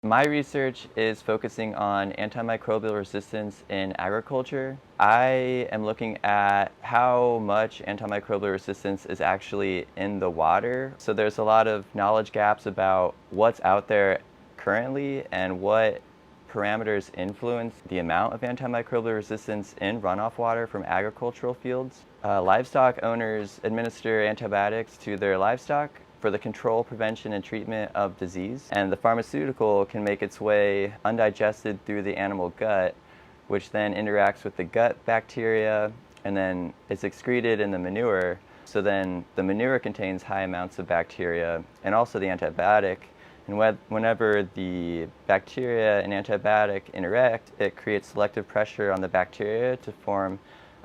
My research is focusing on antimicrobial resistance in agriculture. I am looking at how much antimicrobial resistance is actually in the water. So there's a lot of knowledge gaps about what's out there currently and what parameters influence the amount of antimicrobial resistance in runoff water from agricultural fields. Livestock owners administer antibiotics to their livestock for the control, prevention, and treatment of disease. And the pharmaceutical can make its way undigested through the animal gut, which then interacts with the gut bacteria and then is excreted in the manure. So then the manure contains high amounts of bacteria and also the antibiotic. And whenever the bacteria and antibiotic interact, it creates selective pressure on the bacteria to form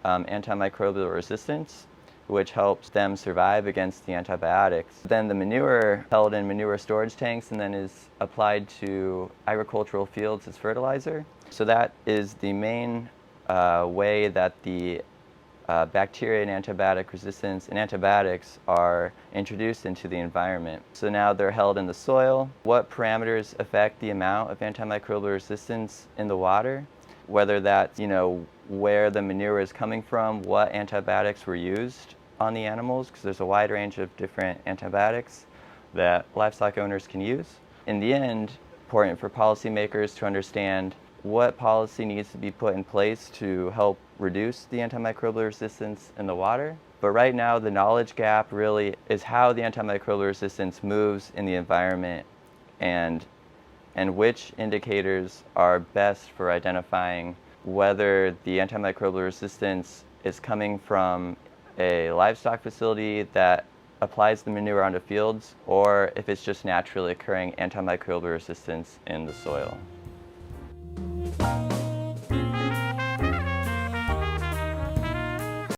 antimicrobial resistance, which helps them survive against the antibiotics. Then the manure held in manure storage tanks and then is applied to agricultural fields as fertilizer. So that is the main way that the bacteria and antibiotic resistance and antibiotics are introduced into the environment. So now they're held in the soil. What parameters affect the amount of antimicrobial resistance in the water? Whether that's, where the manure is coming from, what antibiotics were used on the animals, because there's a wide range of different antibiotics that livestock owners can use. In the end, important for policymakers to understand what policy needs to be put in place to help reduce the antimicrobial resistance in the water. But right now, the knowledge gap really is how the antimicrobial resistance moves in the environment and which indicators are best for identifying whether the antimicrobial resistance is coming from a livestock facility that applies the manure onto fields, or if it's just naturally occurring antimicrobial resistance in the soil.